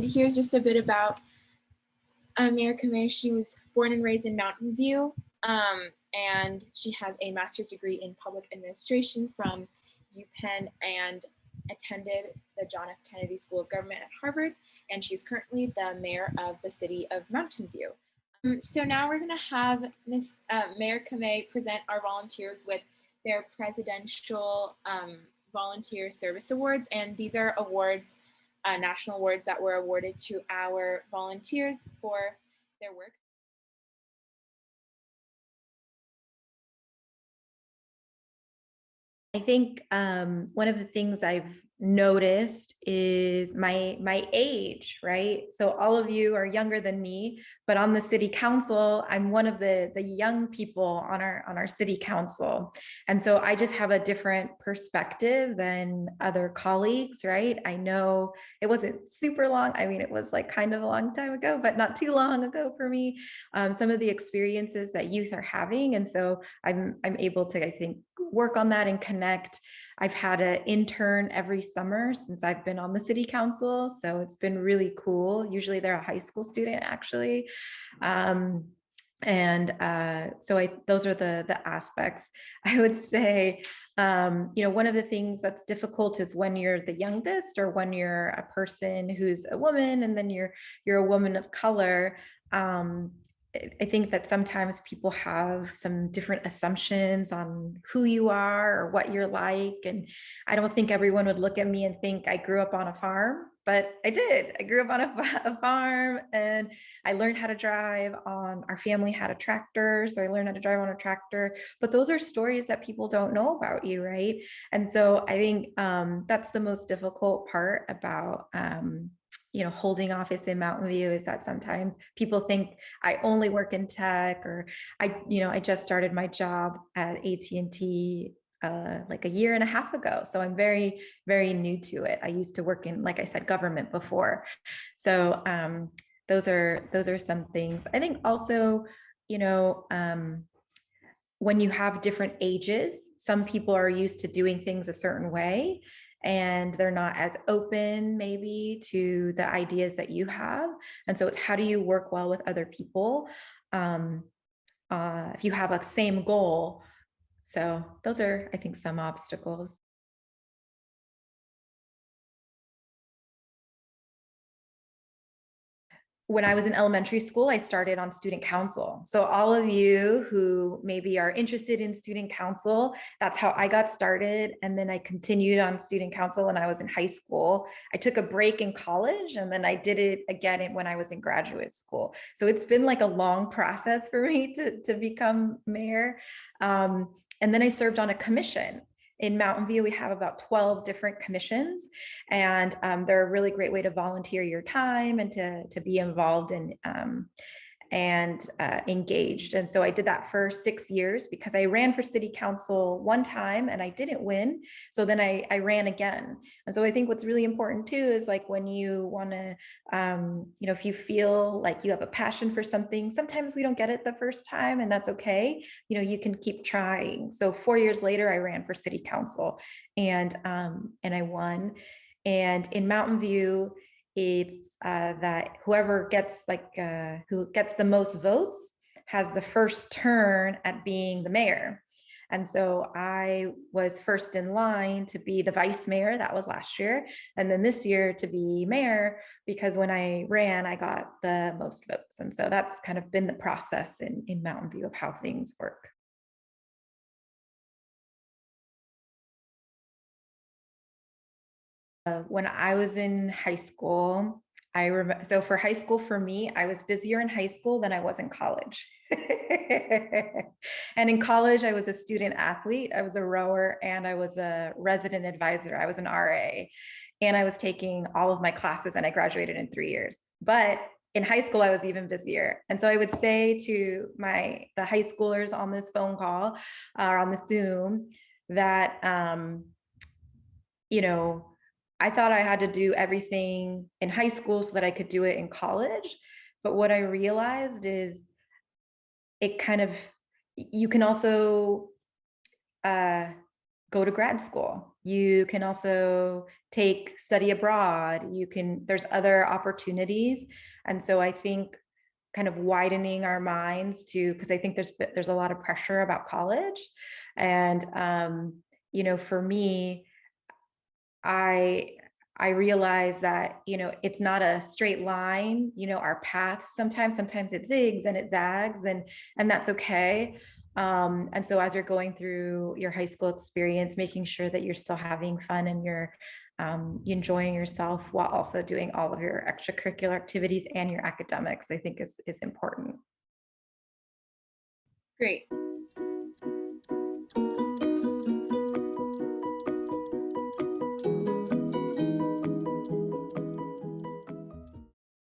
here's just a bit about Mayor Kamei. She was born and raised in Mountain View, and she has a master's degree in public administration from UPenn and attended the John F. Kennedy School of Government at Harvard, and she's currently the mayor of the city of Mountain View. So now we're going to have Miss Mayor Kamei present our volunteers with their Presidential Volunteer Service Awards, and these are awards, national awards that were awarded to our volunteers for their work. I think one of the things I've noticed is my age, right? So all of you are younger than me, but on the city council, I'm one of the young people on our city council. And so I just have a different perspective than other colleagues, right? I know it wasn't super long. I mean, it was like kind of a long time ago, but not too long ago for me. Some of the experiences that youth are having. And so I'm able to, I think, work on that and connect. I've had an intern every summer since I've been on the city council. So it's been really cool. Usually they're a high school student actually. So those are the aspects. I would say, one of the things that's difficult is when you're the youngest or when you're a person who's a woman and then you're a woman of color. I think that sometimes people have some different assumptions on who you are or what you're like. And I don't think everyone would look at me and think I grew up on a farm, but I did. I grew up on a farm and I learned how to drive our family had a tractor. So I learned how to drive on a tractor, but those are stories that people don't know about you, right? And so I think that's the most difficult part about holding office in Mountain View is that sometimes people think I only work in tech, or I just started my job at AT&T like a year and a half ago. So I'm very, very new to it. I used to work in, like I said, government before. So those are some things. I think also, when you have different ages, some people are used to doing things a certain way and they're not as open maybe to the ideas that you have. And so it's how do you work well with other people if you have a same goal. So those are, I think, some obstacles. When I was in elementary school, I started on student council. So all of you who maybe are interested in student council, that's how I got started. And then I continued on student council when I was in high school. I took a break in college and then I did it again when I was in graduate school. So it's been like a long process for me to become mayor. And then I served on a commission. In Mountain View, we have about 12 different commissions, and they're a really great way to volunteer your time and to be involved and engaged. And so I did that for 6 years because I ran for city council one time and I didn't win. So then I ran again. And so I think what's really important too is like when you want to, if you feel like you have a passion for something, sometimes we don't get it the first time and that's okay. You can keep trying. So 4 years later, I ran for city council and I won. And in Mountain View, it's that whoever gets who gets the most votes has the first turn at being the mayor. And so I was first in line to be the vice mayor. That was last year. And then this year to be mayor, because when I ran, I got the most votes. And so that's kind of been the process in Mountain View of how things work. When I was in high school, I remember, so for high school, for me, I was busier in high school than I was in college. And in college, I was a student athlete. I was a rower and I was a resident advisor. I was an RA and I was taking all of my classes and I graduated in 3 years. But in high school, I was even busier. And so I would say to the high schoolers on this phone call or on the Zoom that, I thought I had to do everything in high school so that I could do it in college. But what I realized is you can also go to grad school. You can also take study abroad. There's other opportunities. And so I think kind of widening our minds to, because I think there's a lot of pressure about college. And, for me, I I realize that, it's not a straight line, our path sometimes it zigs and it zags, and that's okay. And so as you're going through your high school experience, making sure that you're still having fun and you're enjoying yourself while also doing all of your extracurricular activities and your academics, I think is important. Great.